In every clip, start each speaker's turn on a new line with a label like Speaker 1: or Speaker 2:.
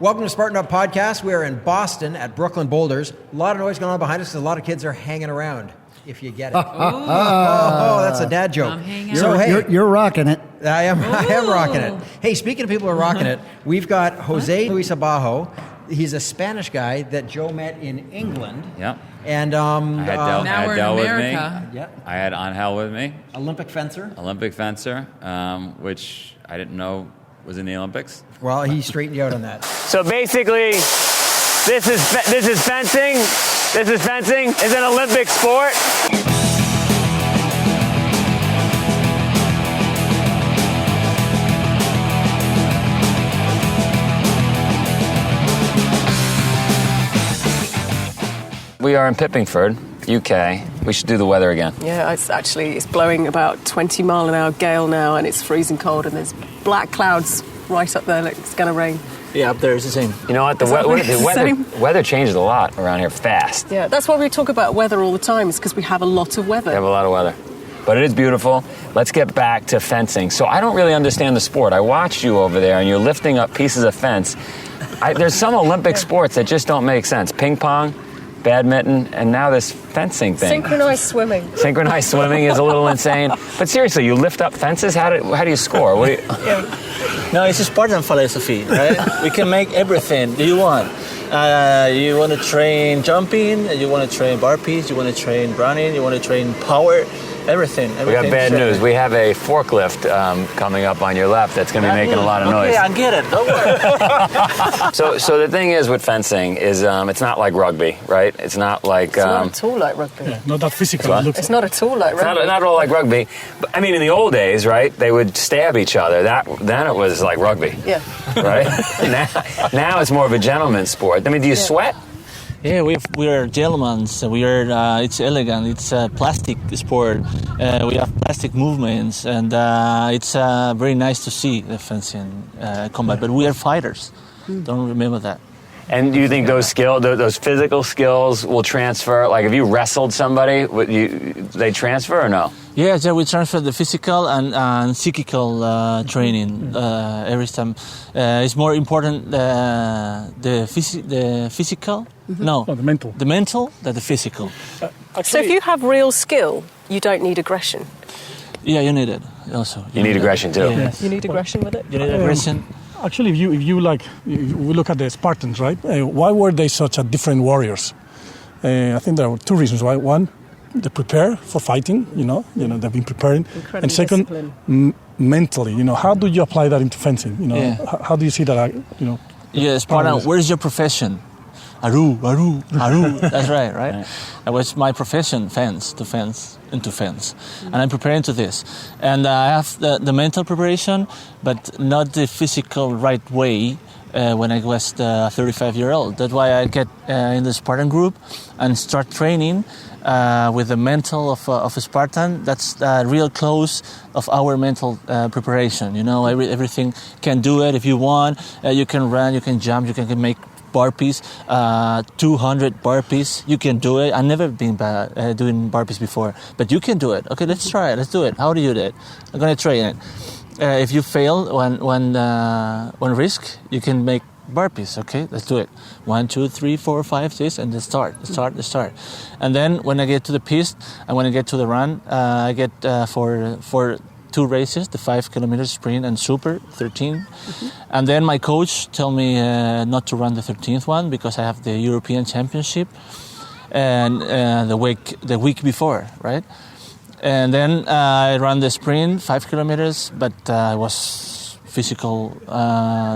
Speaker 1: Welcome to Spartan Up Podcast. We are in Boston at Brooklyn Boulders. A lot of noise going on behind us because a lot of kids are hanging around, if you get it. Oh, that's a dad joke.
Speaker 2: I'm hanging
Speaker 1: So, hey,
Speaker 3: You're rocking it.
Speaker 1: I am rocking it. Hey, speaking of people who are rocking it, we've got Jose Luis Abajo. He's a Spanish guy that Joe met in England.
Speaker 4: Yep.
Speaker 1: And
Speaker 4: I had Delle with me.
Speaker 1: Yep.
Speaker 4: I had Angel with me.
Speaker 1: Olympic fencer,
Speaker 4: which I didn't know was in the Olympics.
Speaker 1: Well, he straightened you out on that.
Speaker 5: So basically, this is fencing. This is fencing. It's an Olympic sport.
Speaker 4: We are in Pippingford, UK. We should do the weather again.
Speaker 6: Yeah, it's blowing about 20 mile an hour gale now, and it's freezing cold, and there's black clouds right up there, like it's going to rain.
Speaker 7: Yeah, up there is the same.
Speaker 4: You know what? The weather changes a lot around here fast.
Speaker 6: Yeah, that's why we talk about weather all the time, is because we have a lot of weather.
Speaker 4: We have a lot of weather. But it is beautiful. Let's get back to fencing. So I don't really understand the sport. I watched you over there, and you're lifting up pieces of fence. There's some Olympic sports that just don't make sense. Ping pong, badminton, and now this fencing thing.
Speaker 6: Synchronized swimming.
Speaker 4: Synchronized swimming is a little insane. But seriously, you lift up fences? How do you score? What do you...
Speaker 7: No, it's a Spartan philosophy, right? We can make everything you want. You want to train jumping, you want to train burpees, you want to train running, you want to train power. Everything.
Speaker 4: We got bad news. We have a forklift coming up on your left that's going to be making a lot of noise.
Speaker 7: Okay, I get it. Don't worry.
Speaker 4: So the thing is with fencing is it's not like rugby, right? It's not like...
Speaker 6: It's not at all like rugby.
Speaker 3: Yeah, not that physical.
Speaker 6: It's not at all like rugby.
Speaker 4: Not at all like rugby. But, I mean, in the old days, right, they would stab each other. Then it was like rugby.
Speaker 6: Yeah.
Speaker 4: Right? now it's more of a gentleman's sport. I mean, do you sweat?
Speaker 7: Yeah, we are gentlemen. We are. It's elegant. It's a plastic sport. We have plastic movements, and it's very nice to see the fencing combat. But we are fighters. Don't remember that.
Speaker 4: And do you think those physical skills will transfer? Like, if you wrestled somebody, they transfer or no?
Speaker 7: Yeah, we transfer the physical and psychical training every time. It's more important the physical. No,
Speaker 3: the mental.
Speaker 7: The mental than the physical.
Speaker 6: So if you have real skill, you don't need aggression.
Speaker 7: Yeah, you need it also.
Speaker 4: You need aggression too.
Speaker 7: Yes.
Speaker 6: You need aggression with it.
Speaker 7: You need aggression.
Speaker 3: Actually, if you we look at the Spartans, right? Why were they such a different warriors? I think there were two reasons why. One, they prepare for fighting. They've been preparing.
Speaker 6: Incredible
Speaker 3: and second, mentally. How do you apply that into fencing? How do you see that?
Speaker 7: Yeah, Spartan. Where is your profession? Aru. That's right? That was my profession, fence. And I'm preparing to this. And I have the mental preparation, but not the physical right way when I was 35-year-old. That's why I get in the Spartan group and start training with the mental of a Spartan. That's real close of our mental preparation. Everything can do it if you want. You can run, you can jump, you can make burpees, 200 burpees. You can do it. I've never been doing burpees before, but you can do it. Okay, let's try it. Let's do it. How do you do it? I'm going to train it. If you fail one risk, you can make burpees. Okay, let's do it. 1, 2, 3, 4, 5, 6, and let's start. And then when I get to the piste and when I get to the run, I get for 2 races, the 5 kilometer sprint and super 13. Mm-hmm. And then my coach told me not to run the 13th one because I have the European Championship and the week before, right? And then I ran the sprint 5 kilometers, but I was physical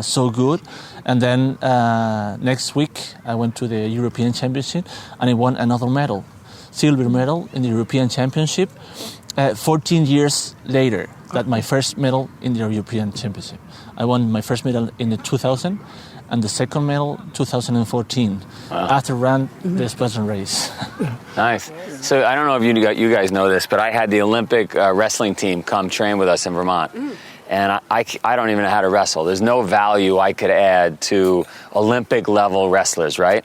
Speaker 7: so good. And then next week I went to the European Championship and I won another medal, silver medal in the European Championship. 14 years later, that's my first medal in the European Championship. I won my first medal in the 2000 and the second medal 2014 after ran the Spartan race.
Speaker 4: Nice. So I don't know if you guys know this, but I had the Olympic wrestling team come train with us in Vermont. And I don't even know how to wrestle. There's no value I could add to Olympic level wrestlers, right?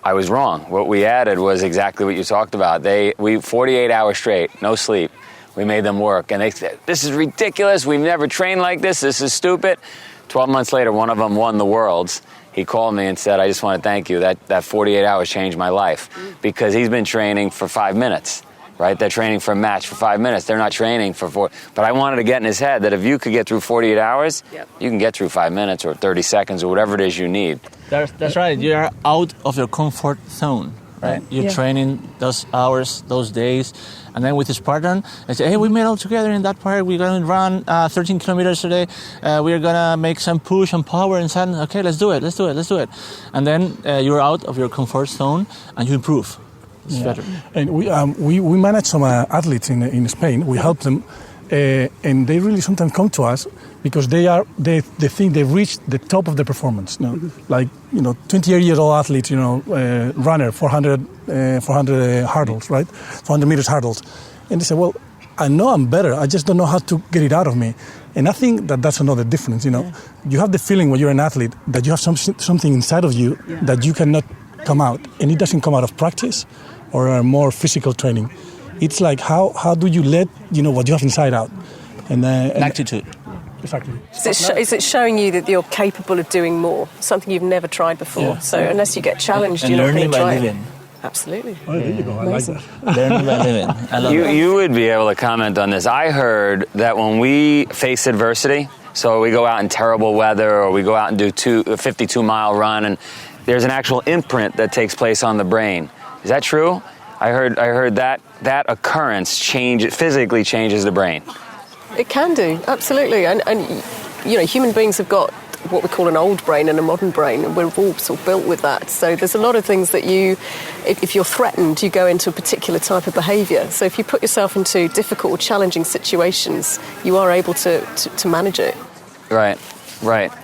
Speaker 4: I was wrong. What we added was exactly what you talked about. We 48 hours straight, no sleep. We made them work. And they said, this is ridiculous. We've never trained like this. This is stupid. 12 months later, one of them won the Worlds. he called me and said, I just want to thank you. That 48 hours changed my life because he's been training for 5 minutes, right? They're training for a match for 5 minutes. They're not training for 4. But I wanted to get in his head that if you could get through 48 hours, you can get through 5 minutes or 30 seconds or whatever it is you need.
Speaker 7: That's right. You're out of your comfort zone, right? You're training those hours, those days. And then with the Spartan, I say, hey, we met all together in that park. We're going to run 13 kilometers today. We're going to make some push and power and sudden, okay, let's do it. And then you're out of your comfort zone and you improve. It's better.
Speaker 3: And we manage some athletes in Spain. We help them, and they really sometimes come to us because they think they reached the top of their performance. You know? Like 28-year-old athletes, runner, 400 hurdles, right? 400 meters hurdles, and they say, well, I know I'm better. I just don't know how to get it out of me. And I think that's another difference. You have the feeling when you're an athlete that you have something inside of you that you cannot come out, and it doesn't come out of practice or more physical training. It's like how do you let what you have inside out? And
Speaker 7: attitude.
Speaker 3: Exactly.
Speaker 6: Is it showing you that you're capable of doing more, something you've never tried before? Yeah. So unless you get challenged,
Speaker 7: and
Speaker 6: you're not going to try
Speaker 7: living.
Speaker 6: it. Absolutely.
Speaker 3: Oh, there you go. I like that.
Speaker 7: Learning by living. I love it.
Speaker 4: You would be able to comment on this. I heard that when we face adversity, so we go out in terrible weather or we go out and do a 52-mile run, and there's an actual imprint that takes place on the brain. Is that true? I heard that occurrence physically changes the brain.
Speaker 6: It can do, absolutely. And human beings have got what we call an old brain and a modern brain, and we're all sort of built with that. So there's a lot of things that if you're threatened, you go into a particular type of behaviour. So if you put yourself into difficult or challenging situations, you are able to manage it.
Speaker 4: Right.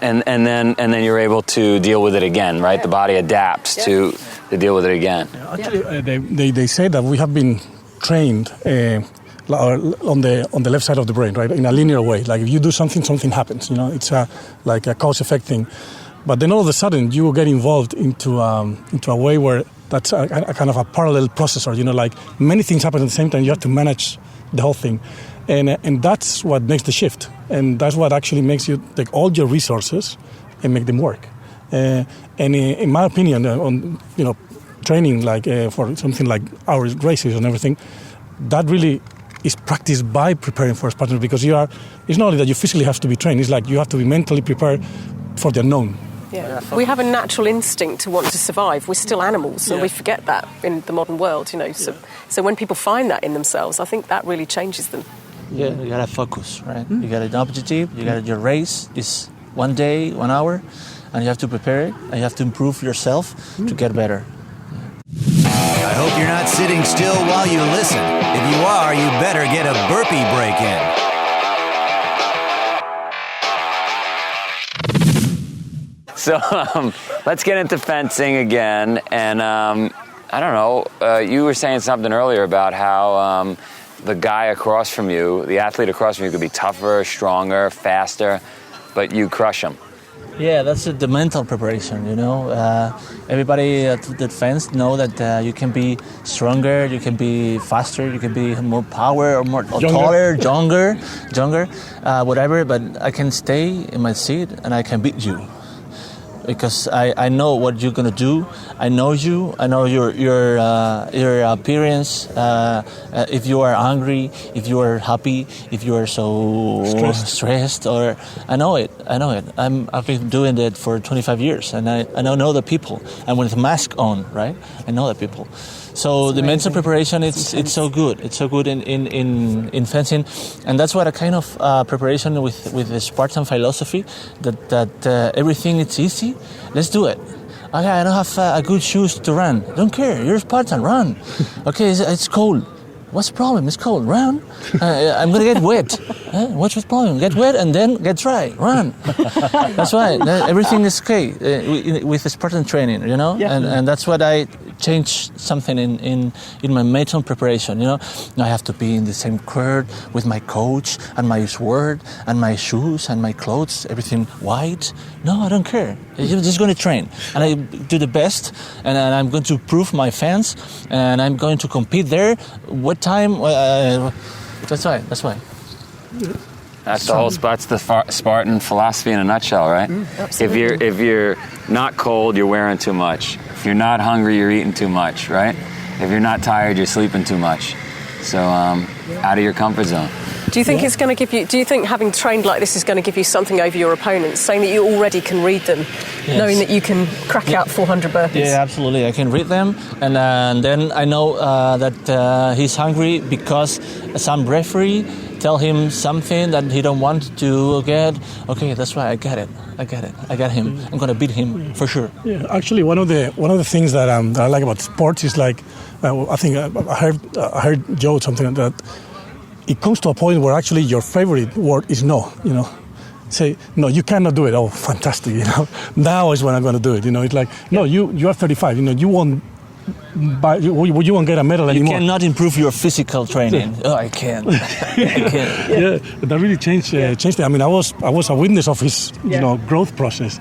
Speaker 4: And then you're able to deal with it again, right? The body adapts to deal with it again.
Speaker 3: Actually, they say that we have been trained on the left side of the brain, right, in a linear way. Like if you do something, something happens. It's like a cause-effect thing. But then all of a sudden, you will get involved into a way where that's a kind of a parallel processor. Like many things happen at the same time. You have to manage the whole thing, and that's what makes the shift. And that's what actually makes you take all your resources and make them work. And in my opinion, on training like for something like our races and everything, that really is practiced by preparing for a Spartan, because it's not only that you physically have to be trained, it's like you have to be mentally prepared for the unknown.
Speaker 6: Yeah. We have a natural instinct to want to survive. We're still animals, and we forget that in the modern world, So when people find that in themselves, I think that really changes them.
Speaker 7: Yeah, you gotta focus, right? You got an objective, your race is 1 day, 1 hour, and you have to prepare it, and you have to improve yourself to get better.
Speaker 2: I hope you're not sitting still while you listen. If you are, you better get a burpee break in.
Speaker 4: So let's get into fencing again. And I don't know, you were saying something earlier about how the guy across from you, the athlete across from you, could be tougher, stronger, faster, but you crush him.
Speaker 7: Yeah, that's the mental preparation, Everybody that fence know that you can be stronger, you can be faster, you can be more power or more taller, younger, whatever, but I can stay in my seat and I can beat you. Because I know what you're gonna do. I know you. I know your appearance. If you are angry, if you are happy, if you are so stressed, or I know it. I've been doing that for 25 years, and I know the people. And with the mask on, right? I know the people. So the mental preparation, it's so good. It's so good in fencing, and that's what a kind of preparation with the Spartan philosophy that everything is easy. Let's do it. Okay, I don't have good shoes to run. Don't care. You're a Spartan. Run. Okay, it's cold. What's the problem? It's cold. Run. I'm gonna get wet. What's the problem? Get wet and then get dry. Run. That's right. Everything is okay with the Spartan training, and that's what I changed something in my mental preparation. Now I have to be in the same court with my coach and my sword and my shoes and my clothes, everything white. No, I don't care. I'm just going to train, and I do the best, and I'm going to prove my fans, and I'm going to compete there. What time? That's right.
Speaker 4: That's the Spartan philosophy in a nutshell, right?
Speaker 6: Absolutely.
Speaker 4: If you're not cold, you're wearing too much. If you're not hungry, you're eating too much, right? If you're not tired, you're sleeping too much. So out of your comfort zone.
Speaker 6: Do you think it's going to give you? Do you think having trained like this is going to give you something over your opponents, saying that you already can read them, knowing that you can crack out 400 burpees?
Speaker 7: Yeah, absolutely. I can read them, and then I know that he's hungry because some referee tell him something that he don't want to get. Okay, that's right. I got it. I got him. I'm gonna beat him for sure.
Speaker 3: Yeah, actually, one of the things that I like about sports is like, I think I heard Joe something that it comes to a point where actually your favorite word is no. You know, say no, you cannot do it. Oh, fantastic! You know, now is when I'm going to do it. You know, it's like no, you are 35. You know, you won't. But you won't get a medal anymore.
Speaker 7: You cannot improve your physical training. Oh, I can't.
Speaker 3: Yeah, that really changed it. I mean, I was a witness of his growth process,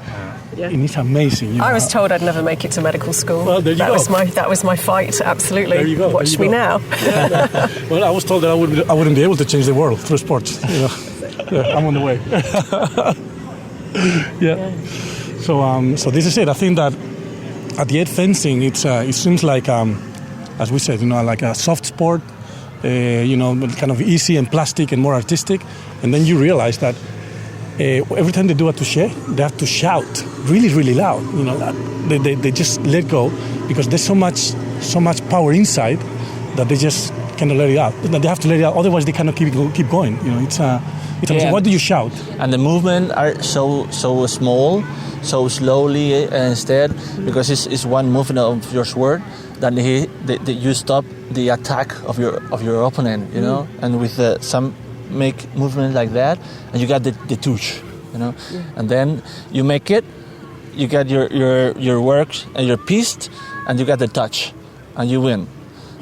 Speaker 3: and it's amazing.
Speaker 6: I was told I'd never make it to medical school.
Speaker 3: Well, there you go.
Speaker 6: That was my fight. Absolutely.
Speaker 3: There you go.
Speaker 6: Watch me now.
Speaker 3: Well, I was told that I wouldn't be able to change the world through sports. You know, I'm on the way. So this is it. I think that. At the end, fencing, it seems like, as we said, like a soft sport, kind of easy and plastic and more artistic. And then you realize that every time they do a touché, they have to shout really, really loud. You know, they just let go because there's so much power inside that they just cannot let it out. They have to let it out, otherwise they cannot keep going. You know, it's amazing. What do you shout?
Speaker 7: And the movement are so small. So slowly instead, because it's one movement of your sword, then you stop the attack of your opponent, you know, and with some make movement like that, and you got the touch, you know, and then you make it, you got your work and your piece, and you got the touch, and you win.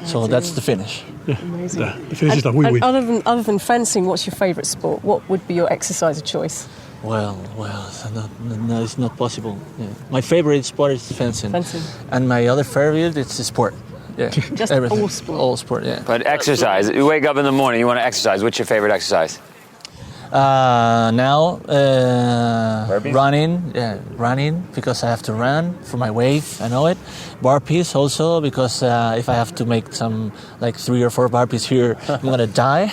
Speaker 7: So that's the finish.
Speaker 3: Yeah.
Speaker 6: Amazing.
Speaker 3: The finish is that we win.
Speaker 6: Other than fencing, what's your favourite sport? What would be your exercise of choice?
Speaker 7: Well, no, it's not possible. Yeah. My favorite sport is fencing. And my other favorite is sport. Yeah,
Speaker 6: just
Speaker 7: everything.
Speaker 6: All sport.
Speaker 7: All sport, yeah.
Speaker 4: But exercise. You wake up in the morning, you want to exercise. What's your favorite exercise?
Speaker 7: Now,
Speaker 4: Burpees?
Speaker 7: running because I have to run for my weight. I know it. Burpees also because if I have to make some like 3 or 4 burpees here, I'm gonna die.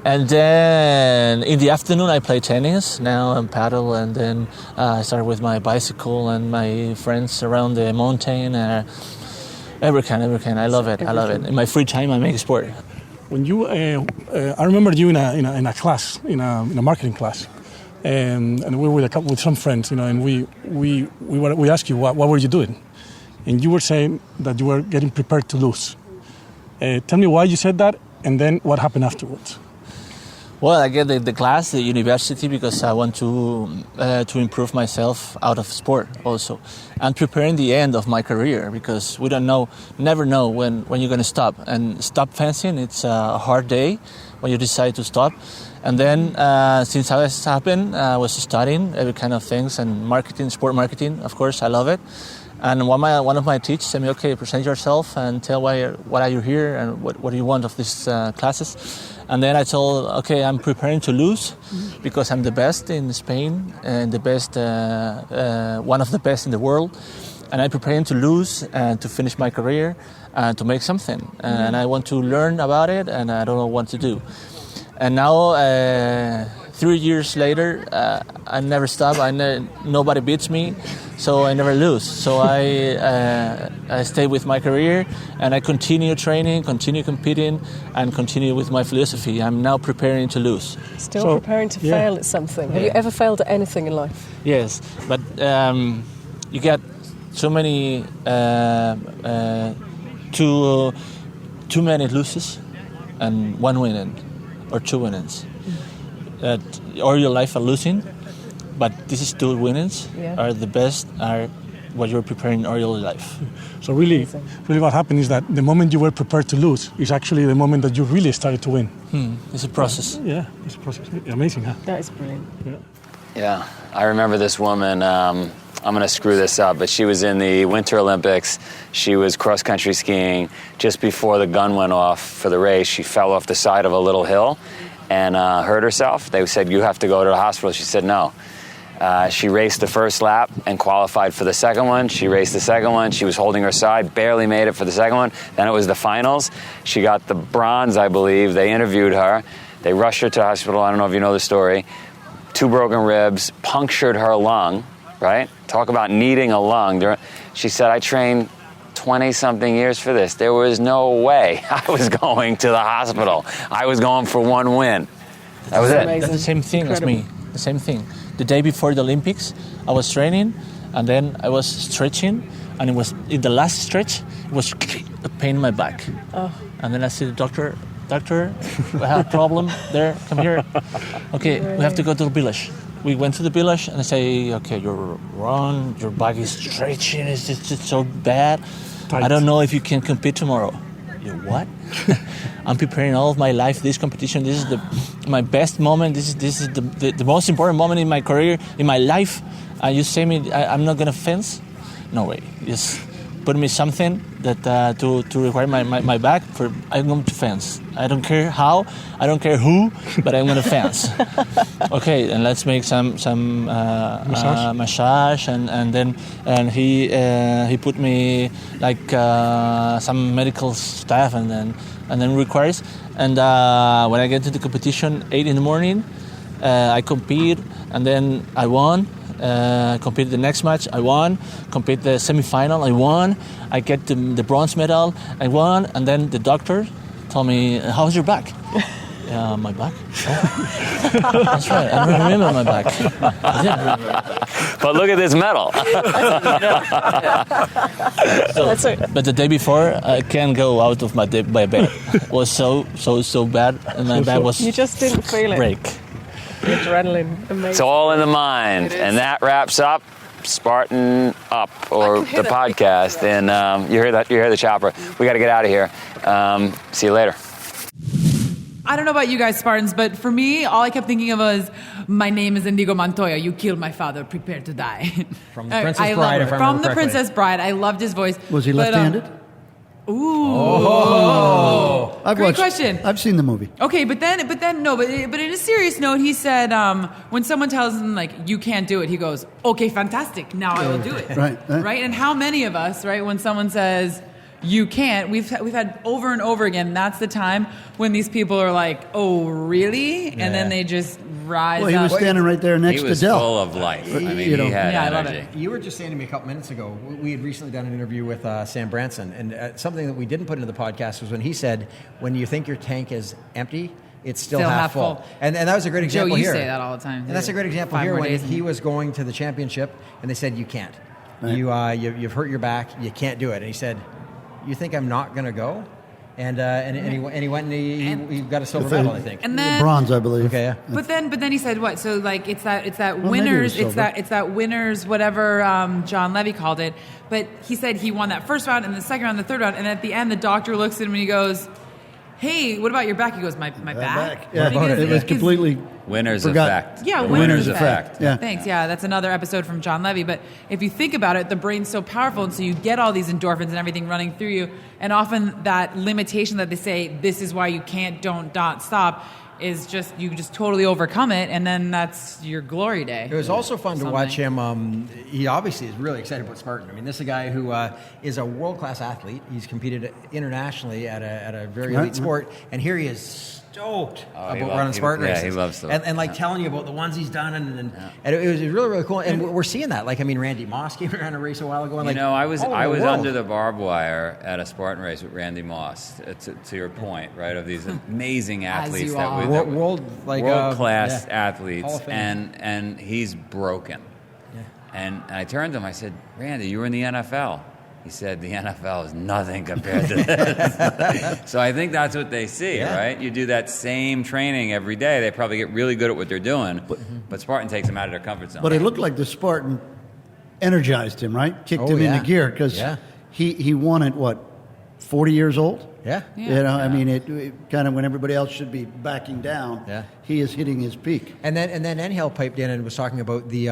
Speaker 7: And then in the afternoon I play tennis now and paddle, and then I start with my bicycle and my friends around the mountain. Every kind. I love it. In my free time I make sport.
Speaker 3: When you, I remember you in a class, in a marketing class, and we were with some friends, you know, and we asked you what were you doing, and you were saying that you were getting prepared to lose. Tell me why you said that, and then what happened afterwards.
Speaker 7: Well, I get the class, the university, because I want to improve myself out of sport also, and preparing the end of my career, because we never know when you're going to stop. And stop fencing, it's a hard day when you decide to stop. And then since this happened, I was studying every kind of things and marketing, sport marketing. Of course, I love it. And one of my teachers said me, okay, present yourself and tell why are you here and what do you want of these classes. And then I told, okay, I'm preparing to lose because I'm the best in Spain and the best, one of the best in the world. And I'm preparing to lose and to finish my career and to make something. And I want to learn about it, and I don't know what to do. And now, 3 years later, I never stop. Nobody beats me, so I never lose. So I stay with my career, and I continue training, continue competing, and continue with my philosophy. I'm now preparing to lose.
Speaker 6: Still preparing to fail at something. Have you ever failed at anything in life?
Speaker 7: Yes, but you get so many too many losses and one winning or 2 winnings. All your life are losing, but this is 2 winnings are the best, are what you're preparing all your life.
Speaker 3: So really what happened is that the moment you were prepared to lose is actually the moment that you really started to win.
Speaker 7: It's a process.
Speaker 3: Yeah, it's a process. Amazing, huh?
Speaker 6: That is brilliant.
Speaker 4: Yeah, I remember this woman, I'm going to screw this up, but she was in the Winter Olympics. She was cross-country skiing. Just before the gun went off for the race, she fell off the side of a little hill, and hurt herself. They said, you have to go to the hospital. She said no. She raced the first lap and qualified for the second one. She raced the second one. She was holding her side, barely made it for the second one. Then it was the finals. She got the bronze, I believe. They interviewed her. They rushed her to the hospital. I don't know if you know the story. 2 broken ribs, punctured her lung, right? Talk about needing a lung. She said, I trained 20-something years for this. There was no way I was going to the hospital. I was going for one win. That was it.
Speaker 7: That's the same thing as me. The same thing. The day before the Olympics, I was training, and then I was stretching, and it was in the last stretch, it was a pain in my back. Oh. And then I said, doctor, we have a problem there. Come here. Okay, we have to go to the village. We went to the village, and I say, okay, you're wrong. Your back is stretching. It's just so bad. Tight. I don't know if you can compete tomorrow. You what? I'm preparing all of my life. This competition. This is my best moment. This is the most important moment in my career, in my life. You say me I'm not gonna fence? No way. Just put me something that to require my back for. I'm going to fence. I don't care how. I don't care who. But I'm gonna fence. Okay, and let's make some massage and then he put me like some medical stuff and then requires. And when I get to the competition 8 a.m, I compete and then I won. Compete the next match, I won. Compete the semi-final, I won. I get the bronze medal, I won. And then the doctor told me, how's your back? My back? Oh. That's right, I don't remember my back. I didn't remember.
Speaker 4: But look at this medal.
Speaker 7: But the day before, I can't go out of my bed. It was so bad, and my back was
Speaker 6: You just didn't feel it.
Speaker 7: break.
Speaker 6: The adrenaline, amazing.
Speaker 4: It's all in the mind. And that wraps up Spartan Up, or the podcast. And you hear the chopper. We got to get out of here. See you later.
Speaker 8: I don't know about you guys, Spartans, but for me, all I kept thinking of was, my name is Indigo Montoya. You killed my father. Prepare to die.
Speaker 1: From the Princess Bride, if I remember
Speaker 8: From the
Speaker 1: correctly.
Speaker 8: Princess Bride. I loved his voice.
Speaker 9: Was he left-handed?
Speaker 8: Ooh.
Speaker 1: Oh.
Speaker 8: Great question.
Speaker 9: I've seen the movie.
Speaker 8: Okay, but in a serious note, he said when someone tells him like you can't do it, he goes, okay, fantastic, now I will do it.
Speaker 9: Right.
Speaker 8: And how many of us, right, when someone says you can't, we've had over and over again. That's the time when these people are like, oh really, and then they just rise
Speaker 9: Well, he was
Speaker 8: up.
Speaker 9: standing right there next
Speaker 4: He was
Speaker 9: to Delle.
Speaker 4: full of life. I mean,
Speaker 9: You know.
Speaker 4: he had
Speaker 8: Yeah, I love
Speaker 4: energy.
Speaker 1: You were just saying to me a couple minutes ago, we had recently done an interview with Sam Branson, and something that we didn't put into the podcast was when he said, when you think your tank is empty, it's still half full. And that was a great example
Speaker 8: Joe, you
Speaker 1: here.
Speaker 8: say that all the time.
Speaker 1: And that's a great example
Speaker 8: 5
Speaker 1: here
Speaker 8: more
Speaker 1: when
Speaker 8: days
Speaker 1: he was going to the championship, and they said, you can't.
Speaker 9: Right.
Speaker 1: You've hurt your back, you can't do it. And he said, you think I'm not going to go? And he went and he got a silver medal, I think.
Speaker 8: And then
Speaker 9: Bronze, I believe.
Speaker 1: Okay, yeah.
Speaker 8: But then he said what? So like it's that
Speaker 9: Well, maybe
Speaker 8: winners
Speaker 9: it was silver.
Speaker 8: it's that winners whatever John Levy called it. But he said he won that first round and the second round, the third round, and at the end the doctor looks at him and he goes, "Hey, what about your back?" He goes, "My back."
Speaker 9: Yeah,
Speaker 8: Because-
Speaker 9: it was
Speaker 8: because-
Speaker 9: completely
Speaker 4: Winners
Speaker 9: Forgot.
Speaker 4: effect.
Speaker 8: Yeah,
Speaker 4: The
Speaker 8: winner's
Speaker 4: winner's
Speaker 8: effect.
Speaker 9: Yeah.
Speaker 8: Thanks. Yeah, that's another episode from John Levy. But if you think about it, the brain's so powerful, and so you get all these endorphins and everything running through you. And often that limitation that they say, this is why you can't, don't, stop, is just, you just totally overcome it, and then that's your glory day.
Speaker 1: It was also fun to
Speaker 8: Something.
Speaker 1: watch him. He obviously is really excited about Spartan. I mean, this is a guy who is a world-class athlete. He's competed internationally at a very elite sport, and here he is stoked about running Spartan races.
Speaker 4: Yeah, he loves them.
Speaker 1: And like telling you about the ones he's done, and it was really, really cool. And we're seeing that. Like, I mean, Randy Moss came around a race a while ago. And
Speaker 4: You
Speaker 1: like,
Speaker 4: know, I was
Speaker 1: all over the world.
Speaker 4: under the barbed wire at a Spartan race with Randy Moss. To your point, right, of these amazing athletes
Speaker 8: you
Speaker 4: that
Speaker 8: are.
Speaker 4: we
Speaker 1: World
Speaker 4: class
Speaker 1: Hall
Speaker 4: athletes,
Speaker 1: of Fame.
Speaker 4: and he's broken.
Speaker 1: Yeah.
Speaker 4: And I turned to him. I said, "Randy, you were in the NFL." He said, "The NFL is nothing compared to this." So I think that's what they see, right? You do that same training every day. They probably get really good at what they're doing, but Spartan takes them out of their comfort zone.
Speaker 9: But it looked like the Spartan energized him, right? Kicked him into gear because he won at, 40 years old?
Speaker 1: Yeah.
Speaker 9: You know, I mean, it kind of when everybody else should be backing down, he is hitting his peak.
Speaker 1: And then Angel piped in and was talking about the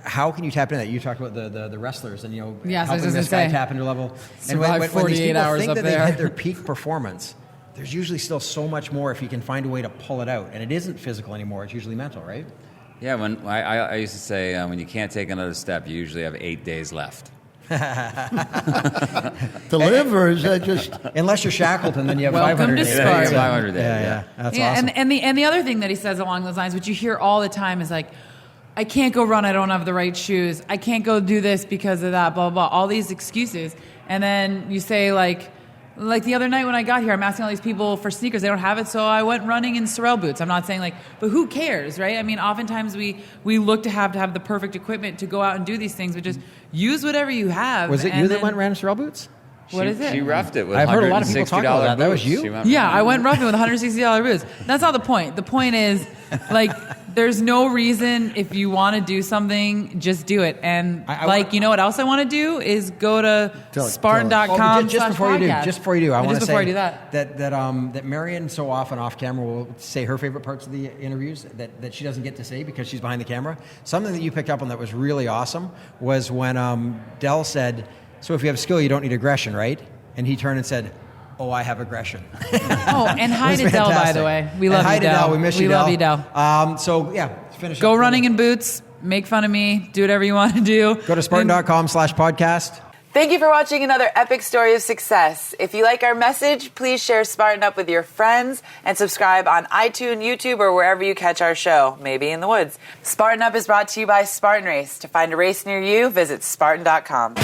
Speaker 1: how can you tap into that? You talked about the wrestlers and
Speaker 8: Yes, I was
Speaker 1: helping
Speaker 8: just
Speaker 1: this
Speaker 8: gonna
Speaker 1: guy
Speaker 8: say.
Speaker 1: tap into level. And
Speaker 8: Survive
Speaker 1: when these
Speaker 8: 48
Speaker 1: people
Speaker 8: hours
Speaker 1: think
Speaker 8: up
Speaker 1: that
Speaker 8: there.
Speaker 1: they hit their peak performance, there's usually still so much more if you can find a way to pull it out. And it isn't physical anymore. It's usually mental, right?
Speaker 10: Yeah, when I used to say when you can't take another step, you usually have 8 days left.
Speaker 9: To live, or is that just...
Speaker 1: Unless you're Shackleton, then you have
Speaker 8: Welcome
Speaker 1: 500
Speaker 8: to
Speaker 1: days.
Speaker 8: Spartan.
Speaker 10: 500 days,
Speaker 1: Yeah. That's
Speaker 8: Yeah,
Speaker 1: awesome.
Speaker 8: and the other thing that he says along those lines, which you hear all the time, is like, I can't go run, I don't have the right shoes. I can't go do this because of that, blah, blah, blah. All these excuses. And then you say, like the other night when I got here, I'm asking all these people for sneakers. They don't have it, so I went running in Sorel boots. I'm not saying but who cares, right? I mean, oftentimes we look to have the perfect equipment to go out and do these things, but just use whatever you have.
Speaker 1: Was it you that went and ran in Sorel boots?
Speaker 8: What is it?
Speaker 10: She roughed it with
Speaker 1: I've heard a lot of people talk about that. That was
Speaker 10: boots.
Speaker 1: you?
Speaker 8: Yeah, I went roughing with $160 boots. That's not the point. The point is, there's no reason if you want to do something, just do it. And you know what else I want to do is go to Spartan.com.
Speaker 1: Just before you do, I want to say
Speaker 8: that
Speaker 1: that Marion so often off camera will say her favorite parts of the interviews that she doesn't get to say because she's behind the camera. Something that you picked up on that was really awesome was when Delle said, "So if you have skill, you don't need aggression, right?" And he turned and said, "Oh, I have aggression."
Speaker 8: And hi to Delle, by the way. We love you, Delle.
Speaker 1: We miss you,
Speaker 8: Delle. We love you, Delle.
Speaker 1: So, yeah, finish
Speaker 8: Go
Speaker 1: up.
Speaker 8: running in boots. Make fun of me. Do whatever you want to do.
Speaker 1: Go to Spartan.com/podcast.
Speaker 11: Thank you for watching another epic story of success. If you like our message, please share Spartan Up with your friends and subscribe on iTunes, YouTube, or wherever you catch our show, maybe in the woods. Spartan Up is brought to you by Spartan Race. To find a race near you, visit Spartan.com.